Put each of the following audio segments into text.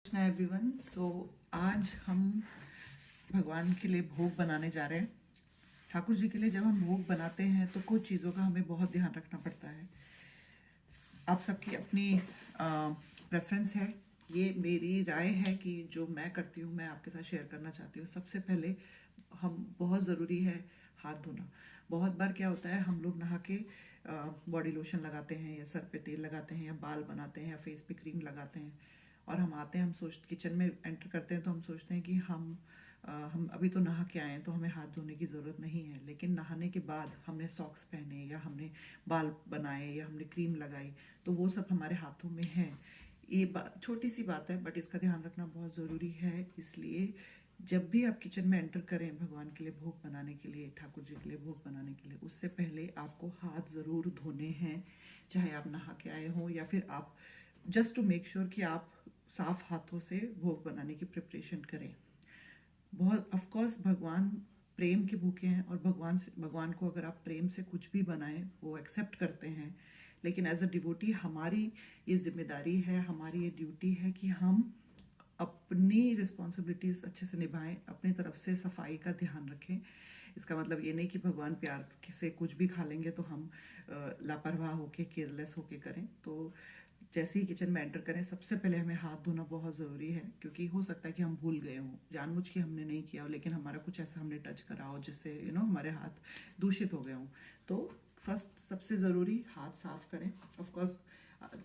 Krishna everyone. सो आज हम भगवान के लिए भोग बनाने जा रहे हैं। ठाकुर जी के लिए जब हम भोग बनाते हैं तो कुछ चीज़ों का हमें बहुत ध्यान रखना पड़ता है। आप सबकी अपनी प्रेफरेंस है, ये मेरी राय है कि जो मैं करती हूँ मैं आपके साथ शेयर करना चाहती हूँ। सबसे पहले हम बहुत ज़रूरी है हाथ धोना। बहुत बार क्या होता है, हम लोग नहा के बॉडी लोशन लगाते हैं या सर पे तेल लगाते हैं या बाल बनाते हैं या फेस पे क्रीम लगाते हैं और हम आते हैं, हम सोच किचन में एंटर करते हैं तो हम सोचते हैं कि हम अभी तो नहा के आए हैं तो हमें हाथ धोने की ज़रूरत नहीं है। लेकिन नहाने के बाद हमने सॉक्स पहने या हमने बाल बनाए या हमने क्रीम लगाई तो वो सब हमारे हाथों में है। ये छोटी सी बात है बट इसका ध्यान रखना बहुत ज़रूरी है। इसलिए जब भी आप किचन में एंटर करें भगवान के लिए भोग बनाने के लिए, ठाकुर जी के लिए भोग बनाने के लिए, उससे पहले आपको हाथ ज़रूर धोने हैं। चाहे आप नहा के आए हों या फिर आप जस्ट टू मेक श्योर कि आप साफ हाथों से भोग बनाने की प्रिपरेशन करें। बहुत ऑफ कोर्स भगवान प्रेम के भूखे हैं और भगवान को अगर आप प्रेम से कुछ भी बनाएं वो एक्सेप्ट करते हैं। लेकिन एज अ डिवोटी हमारी ये जिम्मेदारी है, हमारी ये ड्यूटी है कि हम अपनी रिस्पॉन्सिबिलिटीज़ अच्छे से निभाएं, अपनी तरफ से सफाई का ध्यान रखें। इसका मतलब ये नहीं कि भगवान प्यार से कुछ भी खा लेंगे तो हम लापरवाह होके केयरलेस होके करें। तो जैसे ही किचन में एंटर करें सबसे पहले हमें हाथ धोना बहुत ज़रूरी है, क्योंकि हो सकता है कि हम भूल गए हों, जानबूझ के हमने नहीं किया हो, लेकिन हमारा कुछ ऐसा हमने टच करा हो जिससे हमारे हाथ दूषित हो गए हों। तो फर्स्ट सबसे ज़रूरी हाथ साफ करें। ऑफ कोर्स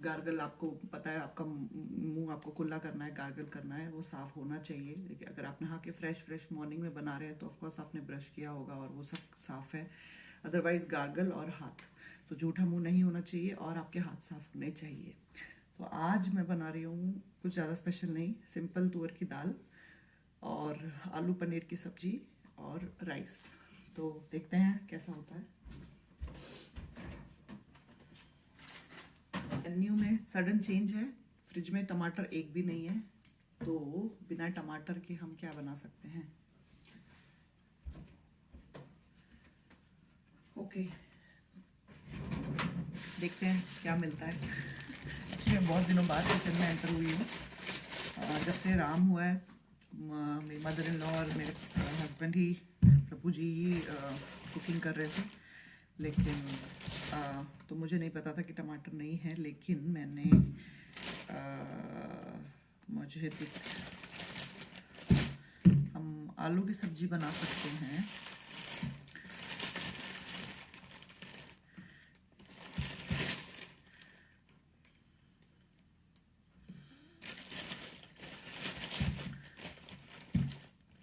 गार्गल, आपको पता है आपका मुंह आपको कुल्ला करना है, गार्गल करना है, वो साफ़ होना चाहिए। लेकिन अगर आप नहा के फ्रेश मॉर्निंग में बना रहे हैं तो ऑफकोर्स आपने ब्रश किया होगा और वो सब साफ़ है। अदरवाइज़ गार्गल और हाथ तो जूठा मुंह नहीं होना चाहिए और आपके हाथ साफ होने चाहिए। तो आज मैं बना रही हूँ कुछ ज़्यादा स्पेशल नहीं, सिंपल तुअर की दाल और आलू पनीर की सब्जी और राइस। तो देखते हैं कैसा होता है। मेन्यू में सडन चेंज है, फ्रिज में टमाटर एक भी नहीं है, तो बिना टमाटर के हम क्या बना सकते हैं। ओके, देखते हैं क्या मिलता है। एक्चुअली बहुत दिनों बाद किचन में एंटर हुई हूँ। जब से राम हुआ है मेरी मदर इन लॉ और मेरे हस्बैंड ही, प्रभु जी ही कुकिंग कर रहे थे। लेकिन तो मुझे नहीं पता था कि टमाटर नहीं है, लेकिन मैंने मुझे हम आलू की सब्जी बना सकते हैं।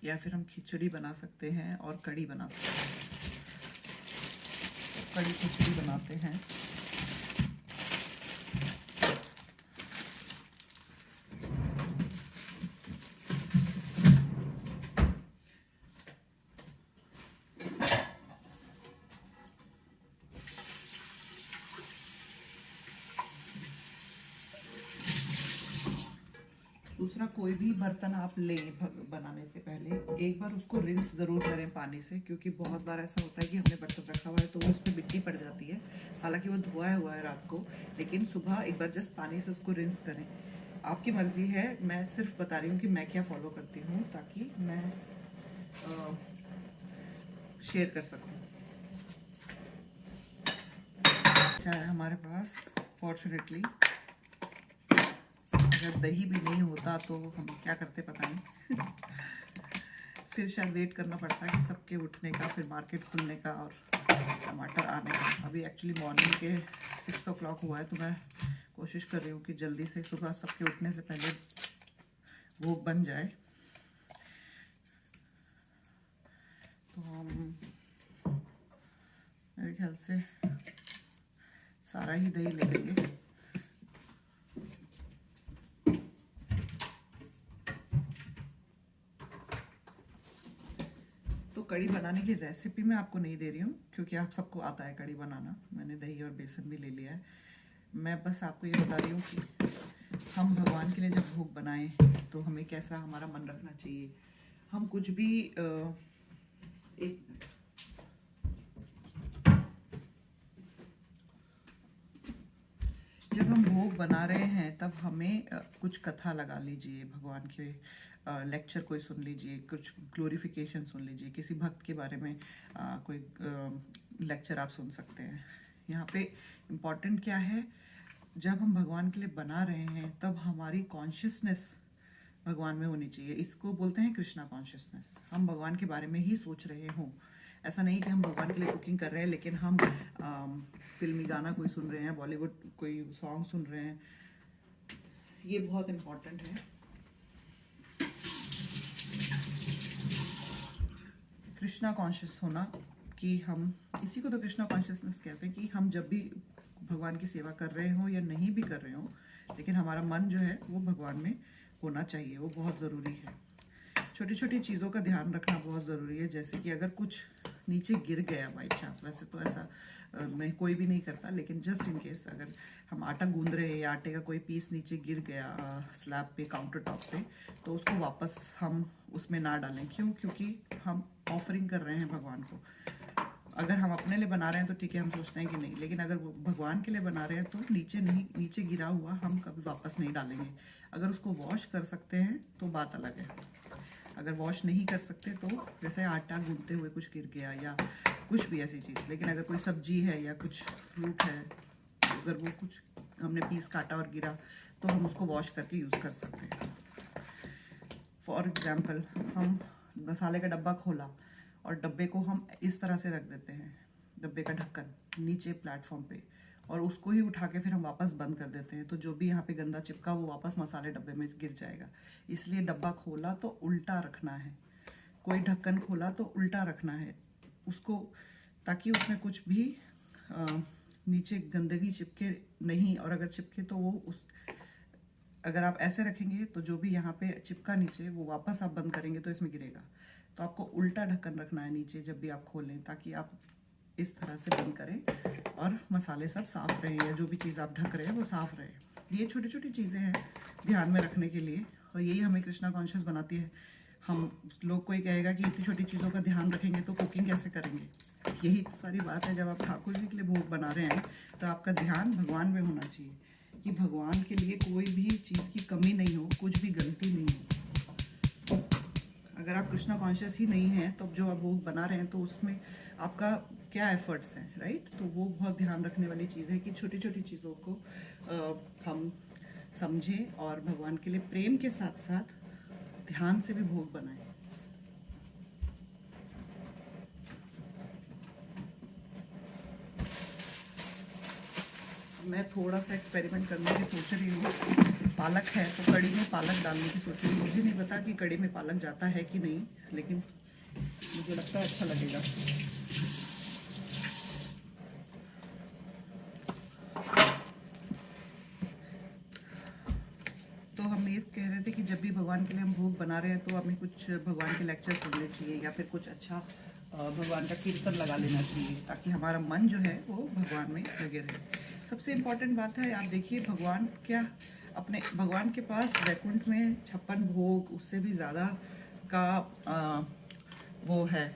या फिर हम खिचड़ी बना सकते हैं और कढ़ी बना सकते हैं। कढ़ी खिचड़ी बनाते हैं। दूसरा, कोई भी बर्तन आप लें बनाने से पहले एक बार उसको रिंस ज़रूर करें पानी से, क्योंकि बहुत बार ऐसा होता है कि हमने बर्तन रखा हुआ है तो वो उस पर मिट्टी पड़ जाती है। हालांकि वो धोया हुआ है रात को, लेकिन सुबह एक बार जस्ट पानी से उसको रिंस करें। आपकी मर्ज़ी है, मैं सिर्फ बता रही हूँ कि मैं क्या फॉलो करती हूँ ताकि मैं शेयर कर सकूँ। अच्छा है हमारे पास फॉर्चुनेटली, अगर दही भी नहीं होता तो हम क्या करते पता नहीं। फिर शायद वेट करना पड़ता है कि सबके उठने का, फिर मार्केट खुलने का और टमाटर आने का। अभी एक्चुअली मॉर्निंग के 6 o'clock हुआ है, तो मैं कोशिश कर रही हूँ कि जल्दी से सुबह सबके उठने से पहले वो बन जाए। तो हम मेरे ख्याल से सारा ही दही ले लेंगे। तो कढ़ी बनाने की रेसिपी मैं आपको नहीं दे रही हूँ, क्योंकि आप सबको आता है कढ़ी बनाना। मैंने दही और बेसन भी ले लिया है। मैं बस आपको ये बता रही हूँ कि हम भगवान के लिए जब भोग बनाएं तो हमें कैसा हमारा मन रखना चाहिए। हम कुछ भी एक जब हम भोग बना रहे हैं तब हमें कुछ कथा लगा लीजिए, भगवान के लेक्चर कोई सुन लीजिए, कुछ ग्लोरिफिकेशन सुन लीजिए, किसी भक्त के बारे में कोई लेक्चर आप सुन सकते हैं। यहाँ पे इम्पॉर्टेंट क्या है, जब हम भगवान के लिए बना रहे हैं तब हमारी कॉन्शियसनेस भगवान में होनी चाहिए। इसको बोलते हैं कृष्णा कॉन्शियसनेस। हम भगवान के बारे में ही सोच रहे हों। ऐसा नहीं कि हम भगवान के लिए कुकिंग कर रहे हैं लेकिन हम फिल्मी गाना कोई सुन रहे हैं, बॉलीवुड कोई सॉन्ग सुन रहे हैं। ये बहुत इम्पोर्टेंट है। कृष्णा कॉन्शियस होना, कि हम इसी को तो कृष्णा कॉन्शियसनेस कहते हैं, कि हम जब भी भगवान की सेवा कर रहे हो या नहीं भी कर रहे हो, लेकिन हमारा मन जो है वो भगवान में होना चाहिए। वो बहुत ज़रूरी है। छोटी छोटी चीज़ों का ध्यान रखना बहुत ज़रूरी है। जैसे कि अगर कुछ नीचे गिर गया बाई चांस, वैसे तो ऐसा मैं कोई भी नहीं करता, लेकिन जस्ट इन केस अगर हम आटा गूंद रहे हैं या आटे का कोई पीस नीचे गिर गया स्लैब पे, काउंटर टॉप पे, तो उसको वापस हम उसमें ना डालें। क्यों? क्योंकि हम ऑफरिंग कर रहे हैं भगवान को। अगर हम अपने लिए बना रहे हैं तो ठीक है, हम सोचते हैं कि नहीं, लेकिन अगर वो भगवान के लिए बना रहे हैं तो नीचे गिरा हुआ हम कभी वापस नहीं डालेंगे। अगर उसको वॉश कर सकते हैं तो बात अलग है। अगर वॉश नहीं कर सकते तो जैसे आटा गूंथते हुए कुछ गिर गया या कुछ भी ऐसी चीज़, लेकिन अगर कोई सब्जी है या कुछ फ्रूट है, अगर वो कुछ हमने पीस काटा और गिरा तो हम उसको वॉश करके यूज़ कर सकते हैं। फॉर एग्जाम्पल, हम मसाले का डब्बा खोला और डब्बे को हम इस तरह से रख देते हैं, डब्बे का ढक्कन नीचे प्लेटफॉर्म पे, और उसको ही उठा के फिर हम वापस बंद कर देते हैं, तो जो भी यहाँ पे गंदा चिपका वो वापस मसाले डब्बे में गिर जाएगा। इसलिए डब्बा खोला तो उल्टा रखना है, कोई ढक्कन खोला तो उल्टा रखना है उसको, ताकि उसमें कुछ भी नीचे गंदगी चिपके नहीं। और अगर चिपके तो वो अगर आप ऐसे रखेंगे तो जो भी यहाँ पे चिपका नीचे वो वापस आप बंद करेंगे तो इसमें गिरेगा। तो आपको उल्टा ढक्कन रखना है नीचे जब भी आप खोलें, ताकि आप इस तरह से बंद करें और मसाले सब साफ़ रहें, या जो भी चीज़ आप ढक रहे हैं वो साफ़ रहे। ये छोटी छोटी चीज़ें हैं ध्यान में रखने के लिए, और यही हमें कृष्णा कॉन्शियस बनाती है। हम लोग कोई कहेगा कि इतनी छोटी चीज़ों का ध्यान रखेंगे तो कुकिंग कैसे करेंगे। यही तो सारी बात है। जब आप ठाकुर जी के लिए भोग बना रहे हैं तो आपका ध्यान भगवान में होना चाहिए, कि भगवान के लिए कोई भी चीज़ की कमी नहीं हो, कुछ भी गलती नहीं हो। अगर आप कृष्णा कॉन्शियस ही नहीं हैं तो जो आप भोग बना रहे हैं तो उसमें आपका क्या एफर्ट्स हैं, राइट। तो वो बहुत ध्यान रखने वाली चीज़ है कि छोटी छोटी चीज़ों को हम समझें और भगवान के लिए प्रेम के साथ साथ ध्यान से भी भोग बनाएं। मैं थोड़ा सा एक्सपेरिमेंट करने की सोच रही हूँ। पालक है तो कड़ी में पालक डालने की सोच रही हूँ। मुझे नहीं पता कि कड़ी में पालक जाता है कि नहीं, लेकिन मुझे लगता है अच्छा लगेगा। तो हम ये कह रहे थे कि जब भी भगवान के लिए हम भोग बना रहे हैं तो हमें कुछ भगवान के लेक्चर सुनने चाहिए, या फिर कुछ अच्छा भगवान का कीर्तन लगा लेना चाहिए, ताकि हमारा मन जो है वो भगवान में लगे रहे। सबसे इम्पोर्टेंट बात है, आप देखिए भगवान के पास वैकुंठ में 56 भोग, उससे भी ज़्यादा का वो है,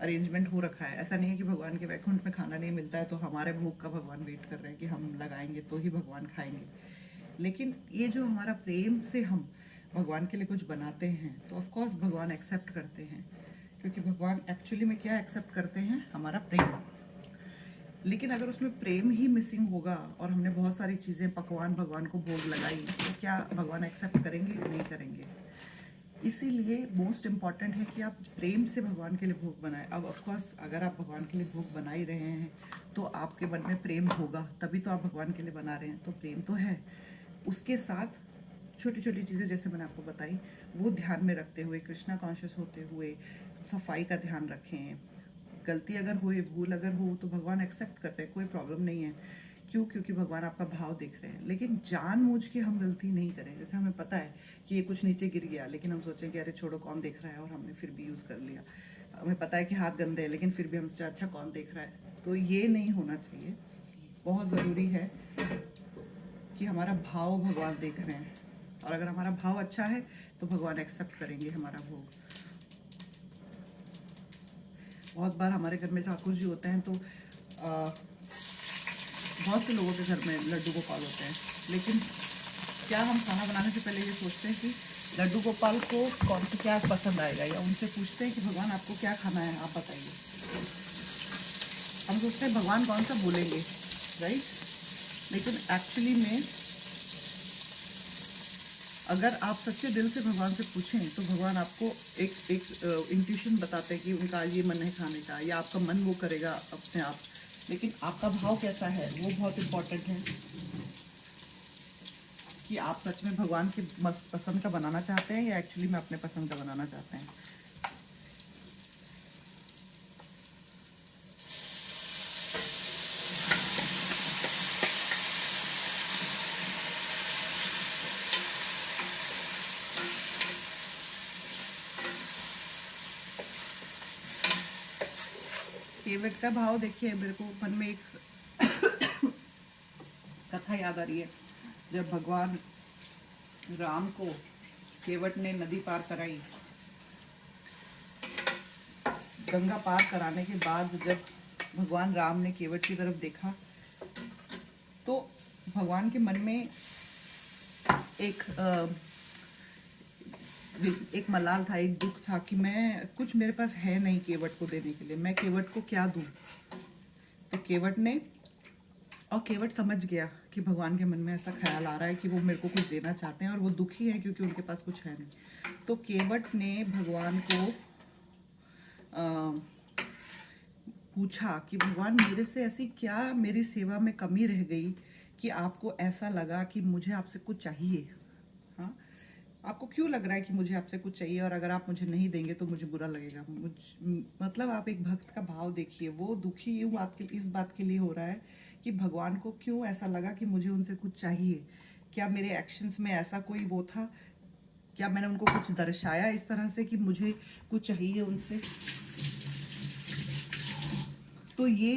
अरेंजमेंट हो रखा है। ऐसा नहीं है कि भगवान के वैकुंठ में खाना नहीं मिलता है तो हमारे भोग का भगवान वेट कर रहे हैं कि हम लगाएंगे तो ही भगवान खाएंगे। लेकिन ये जो हमारा प्रेम से हम भगवान के लिए कुछ बनाते हैं तो ऑफ कोर्स भगवान एक्सेप्ट करते हैं, क्योंकि भगवान एक्चुअली में क्या एक्सेप्ट करते हैं, हमारा प्रेम। लेकिन अगर उसमें प्रेम ही मिसिंग होगा और हमने बहुत सारी चीज़ें पकवान भगवान को भोग लगाई, तो क्या भगवान एक्सेप्ट करेंगे? नहीं करेंगे। इसीलिए मोस्ट इम्पॉर्टेंट है कि आप प्रेम से भगवान के लिए भोग बनाएं। अब ऑफकोर्स अगर आप भगवान के लिए भोग बना ही रहे हैं तो आपके मन में प्रेम होगा, तभी तो आप भगवान के लिए बना रहे हैं, तो प्रेम तो है। उसके साथ छोटी छोटी चीज़ें जैसे मैंने आपको बताई वो ध्यान में रखते हुए, कृष्णा कॉन्शियस होते हुए सफाई का ध्यान रखें। गलती अगर हुई, भूल अगर हो तो भगवान एक्सेप्ट करते हैं, कोई प्रॉब्लम नहीं है। क्यों? क्योंकि भगवान आपका भाव देख रहे हैं। लेकिन जानबूझ के हम गलती नहीं करें। जैसे हमें पता है कि ये कुछ नीचे गिर गया, लेकिन हम सोचें कि अरे छोड़ो कौन देख रहा है, और हमने फिर भी यूज़ कर लिया। हमें पता है कि हाथ गंदे हैं, लेकिन फिर भी हम सोचा अच्छा कौन देख रहा है। तो ये नहीं होना चाहिए। बहुत ज़रूरी है कि हमारा भाव भगवान देख रहे हैं, और अगर हमारा भाव अच्छा है तो भगवान एक्सेप्ट करेंगे हमारा भोग। बहुत बार हमारे घर में ठाकुर जी होते हैं तो बहुत से लोगों के घर में लड्डू गोपाल होते हैं, लेकिन क्या हम खाना बनाने से पहले ये सोचते हैं कि लड्डू गोपाल को कौन सा क्या पसंद आएगा, या उनसे पूछते हैं कि भगवान आपको क्या खाना है, आप बताइए। हम सोचते हैं भगवान कौन सा बोलेंगे, राइट। लेकिन एक्चुअली में अगर आप सच्चे दिल से भगवान से पूछें तो भगवान आपको एक इंट्यूशन बताते हैं कि उनका ये मन है खाने का, या आपका मन वो करेगा अपने आप। लेकिन आपका भाव कैसा है वो बहुत इम्पोर्टेंट है, कि आप सच में भगवान के पसंद का बनाना चाहते हैं या एक्चुअली में अपने पसंद का बनाना चाहते हैं। केवट का भाव देखिए, मेरे को मन में एक कथा याद आ रही है। जब भगवान राम को केवट ने नदी पार कराई, गंगा पार कराने के बाद जब भगवान राम ने केवट की तरफ देखा तो भगवान के मन में एक मलाल था, एक दुख था कि मैं कुछ मेरे पास है नहीं केवट को देने के लिए, मैं केवट को क्या दूं। तो केवट समझ गया कि भगवान के मन में ऐसा ख्याल आ रहा है कि वो मेरे को कुछ देना चाहते हैं और वो दुखी हैं क्योंकि उनके पास कुछ है नहीं। तो केवट ने भगवान को पूछा कि भगवान मेरे से ऐसी क्या मेरी सेवा में कमी रह गई कि आपको ऐसा लगा कि मुझे आपसे कुछ चाहिए। हाँ, आपको क्यों लग रहा है कि मुझे आपसे कुछ चाहिए, और अगर आप मुझे नहीं देंगे तो मुझे बुरा लगेगा। मतलब आप एक भक्त का भाव देखिए, वो दुखी इस बात के लिए हो रहा है कि भगवान को क्यों ऐसा लगा कि मुझे उनसे कुछ चाहिए। क्या मेरे एक्शंस में ऐसा कोई वो था, क्या मैंने उनको कुछ दर्शाया इस तरह से कि मुझे कुछ चाहिए उनसे। तो ये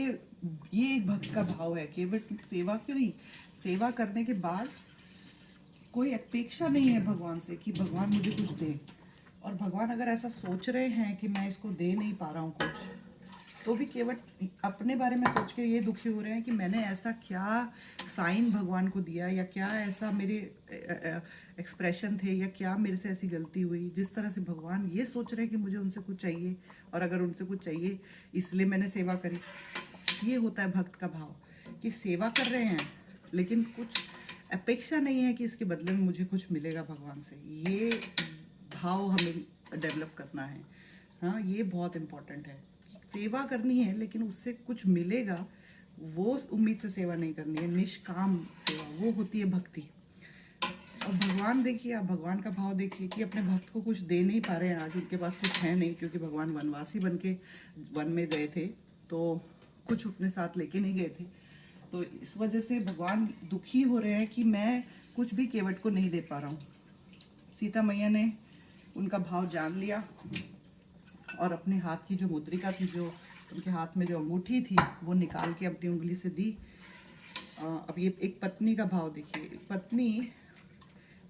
एक भक्त का भाव है। केवल सेवा की नहीं, सेवा करने के बाद कोई अपेक्षा नहीं है भगवान से कि भगवान मुझे कुछ दे। और भगवान अगर ऐसा सोच रहे हैं कि मैं इसको दे नहीं पा रहा हूँ कुछ, तो भी केवल अपने बारे में सोच के ये दुखी हो रहे हैं कि मैंने ऐसा क्या साइन भगवान को दिया, या क्या ऐसा मेरे एक्सप्रेशन थे, या क्या मेरे से ऐसी गलती हुई जिस तरह से भगवान ये सोच रहे हैं कि मुझे उनसे कुछ चाहिए, और अगर उनसे कुछ चाहिए इसलिए मैंने सेवा करी। ये होता है भक्त का भाव, कि सेवा कर रहे हैं लेकिन कुछ अपेक्षा नहीं है कि इसके बदले में मुझे कुछ मिलेगा भगवान से। ये भाव हमें डेवलप करना है। हाँ, ये बहुत इम्पोर्टेंट है। सेवा करनी है लेकिन उससे कुछ मिलेगा, वो उम्मीद से सेवा नहीं करनी है। निष्काम सेवा वो होती है भक्ति। और भगवान देखिए, आप भगवान का भाव देखिए कि अपने भक्त को कुछ दे नहीं पा रहे हैं, आज उनके पास कुछ है नहीं, क्योंकि भगवान वनवासी बन के वन में गए थे तो कुछ अपने साथ लेके नहीं गए थे। तो इस वजह से भगवान दुखी हो रहे हैं कि मैं कुछ भी केवट को नहीं दे पा रहा हूँ। सीता मैया ने उनका भाव जान लिया और अपने हाथ की जो मुद्रिका थी, जो उनके हाथ में जो अंगूठी थी, वो निकाल के अपनी उंगली से दी। अब ये एक पत्नी का भाव देखिए। पत्नी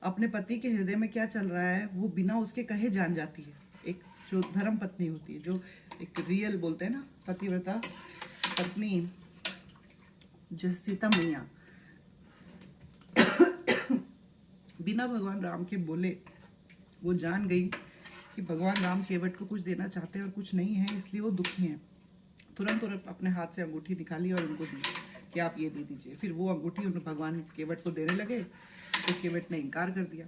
अपने पति के हृदय में क्या चल रहा है वो बिना उसके कहे जान जाती है। एक जो धर्म पत्नी होती है, जो एक रियल बोलते हैं ना पतिव्रता पत्नी, जैसे सीता मैया बिना भगवान राम के बोले वो जान गई कि भगवान राम केवट को कुछ देना चाहते हैं और कुछ नहीं है, इसलिए वो दुखी हैं। तुरंत अपने हाथ से अंगूठी निकाली और उनको दी कि आप ये दे दीजिए। फिर वो अंगूठी उन भगवान केवट को देने लगे तो केवट ने इनकार कर दिया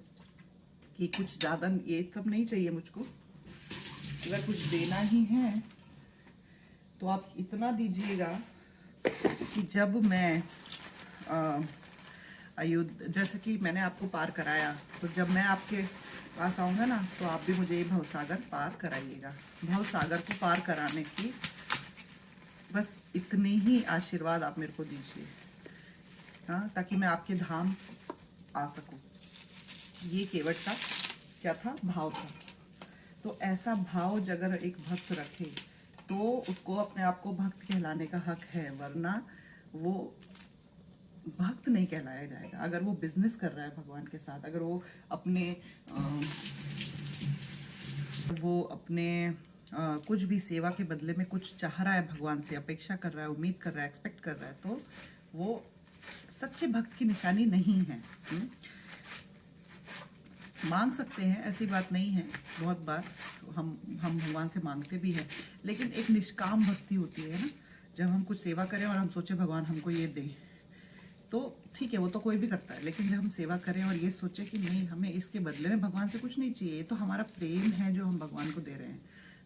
कि कुछ ज़्यादा ये सब नहीं चाहिए मुझको, अगर कुछ देना ही है तो आप इतना दीजिएगा कि जब मैं जैसे कि मैंने आपको पार कराया, तो जब मैं आपके पास आऊँगा ना तो आप भी मुझे ये भवसागर पार कराइएगा। भवसागर को पार कराने की बस इतने ही आशीर्वाद आप मेरे को दीजिए, हाँ, ताकि मैं आपके धाम आ सकूं। ये केवट का क्या था, भाव था। तो ऐसा भाव अगर एक भक्त रखे तो उसको अपने आप को भक्त कहलाने का हक है, वरना वो भक्त नहीं कहलाया जाएगा। अगर वो बिजनेस कर रहा है भगवान के साथ, अगर वो अपने कुछ भी सेवा के बदले में कुछ चाह रहा है भगवान से, अपेक्षा कर रहा है, उम्मीद कर रहा है, एक्सपेक्ट कर रहा है, तो वो सच्चे भक्त की निशानी नहीं है। मांग सकते हैं, ऐसी बात नहीं है, बहुत बार हम भगवान से मांगते भी हैं, लेकिन एक निष्काम भक्ति होती है ना, जब हम कुछ सेवा करें और हम सोचे भगवान हमको ये दे, तो ठीक है, वो तो कोई भी करता है। लेकिन जब हम सेवा करें और ये सोचे कि नहीं, हमें इसके बदले में भगवान से कुछ नहीं चाहिए, ये तो हमारा प्रेम है जो हम भगवान को दे रहे हैं,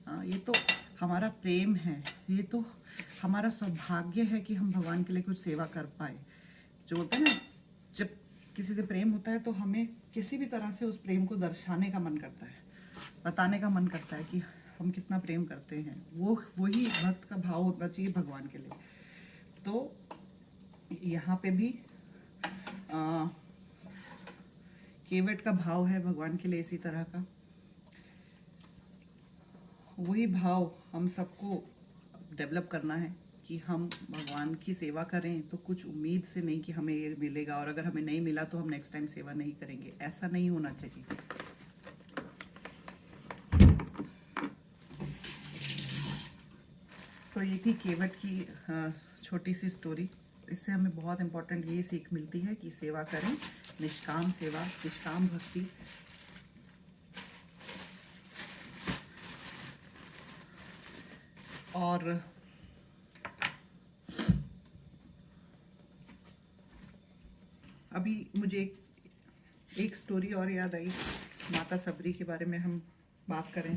हाँ, ये तो हमारा प्रेम है, ये तो हमारा सौभाग्य है कि हम भगवान के लिए कुछ सेवा कर पाए। जो होता है ना, जब किसी से प्रेम होता है तो हमें किसी भी तरह से उस प्रेम को दर्शाने का मन करता है, बताने का मन करता है कि हम कितना प्रेम करते हैं। वही भक्त का भाव होना चाहिए भगवान के लिए। तो यहाँ पे भी केवट का भाव है भगवान के लिए इसी तरह का। वही भाव हम सबको डेवलप करना है कि हम भगवान की सेवा करें तो कुछ उम्मीद से नहीं कि हमें ये मिलेगा, और अगर हमें नहीं मिला तो हम नेक्स्ट टाइम सेवा नहीं करेंगे, ऐसा नहीं होना चाहिए। तो ये थी केवट की छोटी सी स्टोरी। इससे हमें बहुत इम्पोर्टेंट ये सीख मिलती है कि सेवा करें, निष्काम सेवा, निष्काम भक्ति। और अभी मुझे एक स्टोरी और याद आई, माता सबरी के बारे में हम बात करें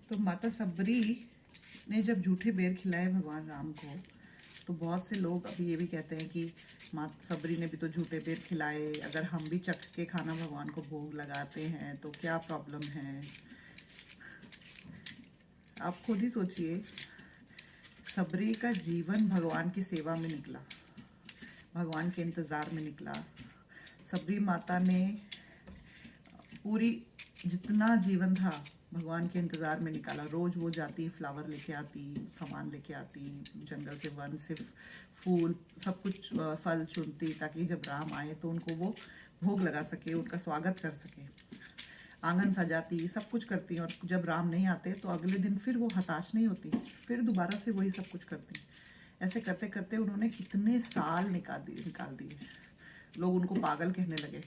तो माता सबरी ने जब झूठे बेर खिलाए भगवान राम को, तो बहुत से लोग अभी ये भी कहते हैं कि माता सबरी ने भी तो झूठे बेर खिलाए, अगर हम भी चख के खाना भगवान को भोग लगाते हैं तो क्या प्रॉब्लम है। आप खुद ही सोचिए, सबरी का जीवन भगवान की सेवा में निकला, भगवान के इंतज़ार में निकला। सबरी माता ने पूरी जितना जीवन था भगवान के इंतज़ार में निकाला। रोज़ वो जाती, फ्लावर लेके आती, सामान लेके आती, जंगल से वन से फूल सब कुछ फल चुनती, ताकि जब राम आए तो उनको वो भोग लगा सके, उनका स्वागत कर सके। आंगन सजाती, सब कुछ करती, और जब राम नहीं आते तो अगले दिन फिर वो हताश नहीं होती, फिर दोबारा से वही सब कुछ करती। ऐसे करते करते उन्होंने कितने साल निकाल दिए। लोग उनको पागल कहने लगे।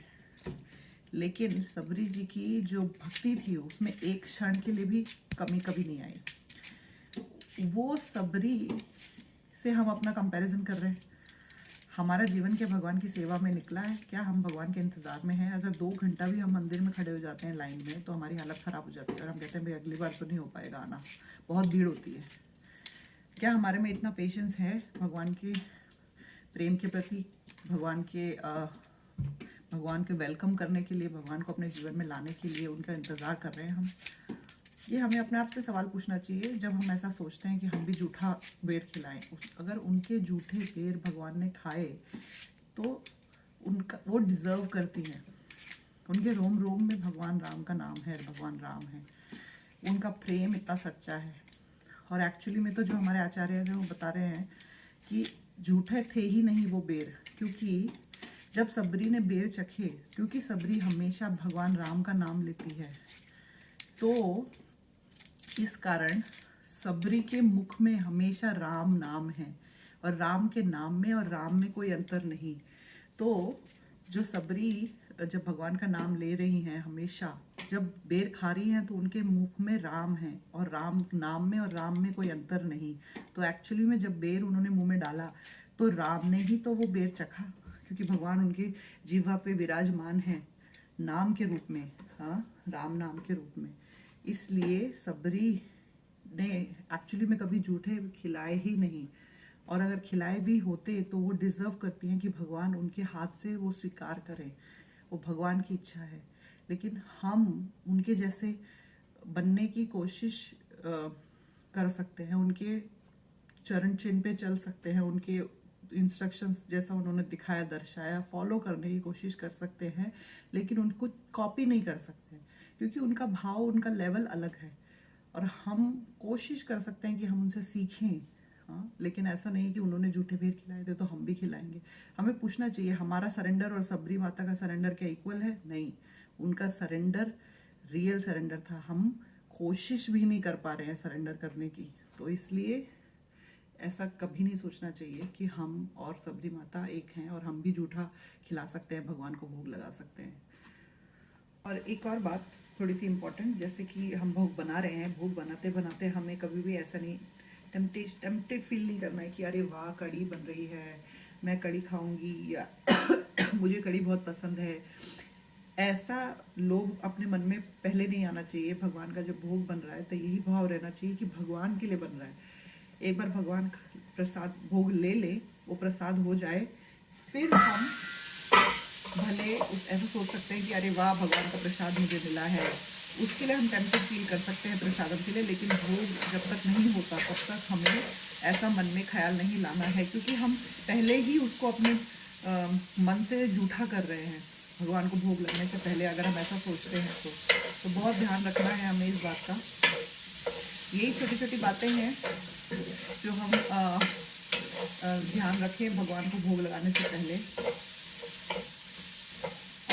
लेकिन सबरी जी की जो भक्ति थी उसमें एक क्षण के लिए भी कमी कभी नहीं आई। वो सबरी से हम अपना कंपैरिजन कर रहे हैं। हमारा जीवन के भगवान की सेवा में निकला है क्या? हम भगवान के इंतज़ार में हैं। अगर 2 घंटा भी हम मंदिर में खड़े हो जाते हैं लाइन में तो हमारी हालत ख़राब हो जाती है, और हम कहते हैं भाई अगली बार तो नहीं हो पाएगा आना, बहुत भीड़ होती है। क्या हमारे में इतना पेशेंस है भगवान के प्रेम के प्रति, भगवान के वेलकम करने के लिए, भगवान को अपने जीवन में लाने के लिए उनका इंतज़ार कर रहे हैं हम? ये हमें अपने आप से सवाल पूछना चाहिए जब हम ऐसा सोचते हैं कि हम भी झूठा बेर खिलाएं। अगर उनके झूठे बेर भगवान ने खाए तो उनका वो डिज़र्व करती हैं। उनके रोम रोम में भगवान राम का नाम है, भगवान राम है, उनका प्रेम इतना सच्चा है। और एक्चुअली में तो जो हमारे आचार्य हैं वो बता रहे हैं कि झूठे थे ही नहीं वो बेर, क्योंकि जब सबरी ने बेर चखे, क्योंकि सबरी हमेशा भगवान राम का नाम लेती है, तो इस कारण सबरी के मुख में हमेशा राम नाम है, और राम के नाम में और राम में कोई अंतर नहीं। तो जो सबरी जब भगवान का नाम ले रही हैं, हमेशा जब बेर खा रही हैं तो उनके मुख में राम है, और राम नाम में और राम में कोई अंतर नहीं। तो एक्चुअली में जब बेर उन्होंने मुंह में डाला तो राम ने ही तो वो बेर चखा, क्योंकि भगवान उनके जीवा पे विराजमान है नाम के रूप में, हाँ, राम नाम के रूप में। इसलिए सबरी ने एक्चुअली में कभी झूठे खिलाए ही नहीं, और अगर खिलाए भी होते तो वो डिज़र्व करती हैं कि भगवान उनके हाथ से वो स्वीकार करें, वो भगवान की इच्छा है। लेकिन हम उनके जैसे बनने की कोशिश कर सकते हैं, उनके चरण चिन्ह पे चल सकते हैं, उनके इंस्ट्रक्शंस जैसा उन्होंने दिखाया, दर्शाया, फॉलो करने की कोशिश कर सकते हैं, लेकिन उनको कॉपी नहीं कर सकते, क्योंकि उनका भाव, उनका लेवल अलग है। और हम कोशिश कर सकते हैं कि हम उनसे सीखें, हाँ, लेकिन ऐसा नहीं कि उन्होंने झूठे बेर खिलाए थे तो हम भी खिलाएंगे। हमें पूछना चाहिए, हमारा सरेंडर और सबरी माता का सरेंडर क्या इक्वल है? नहीं, उनका सरेंडर रियल सरेंडर था। हम कोशिश भी नहीं कर पा रहे हैं सरेंडर करने की, तो इसलिए ऐसा कभी नहीं सोचना चाहिए कि हम और सबरी माता एक हैं और हम भी जूठा खिला सकते हैं, भगवान को भोग लगा सकते हैं। और एक और बात थोड़ी सी इम्पोर्टेंट, जैसे कि हम भोग बना रहे हैं, भोग बनाते बनाते हमें कभी भी ऐसा नहीं टेम्पटेड फील नहीं करना है कि अरे वाह कड़ी बन रही है, मैं कड़ी खाऊंगी, या मुझे कड़ी बहुत पसंद है। ऐसा लोग अपने मन में पहले नहीं आना चाहिए। भगवान का जब भोग बन रहा है तो यही भाव रहना चाहिए कि भगवान के लिए बन रहा है। एक बार भगवान प्रसाद भोग ले ले, वो प्रसाद हो जाए, फिर हम भले ऐसा सोच सकते हैं कि अरे वाह भगवान का प्रसाद मुझे मिला है, उसके लिए हम टेम्पटेड फील कर सकते हैं प्रसादम के लिए। लेकिन भोग जब तक नहीं होता तब तक हमें ऐसा मन में ख्याल नहीं लाना है, क्योंकि हम पहले ही उसको अपने मन से जूठा कर रहे हैं। भगवान को भोग लगने से पहले अगर हम ऐसा सोचते हैं तो बहुत ध्यान रखना है हमें इस बात का। यही छोटी छोटी बातें हैं जो हम ध्यान रखें भगवान को भोग लगाने से पहले।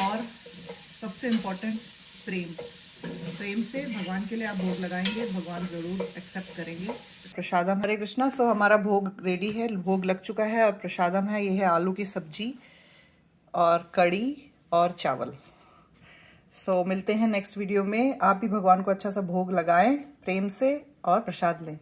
और सबसे इम्पोर्टेंट प्रेम से भगवान के लिए आप भोग लगाएंगे, भगवान जरूर एक्सेप्ट करेंगे। प्रसादम, हरे कृष्णा। सो हमारा भोग रेडी है, भोग लग चुका है और प्रसादम है, ये है आलू की सब्जी और कड़ी और चावल। सो मिलते हैं नेक्स्ट वीडियो में। आप भी भगवान को अच्छा सा भोग लगाएं प्रेम से और प्रसाद लें।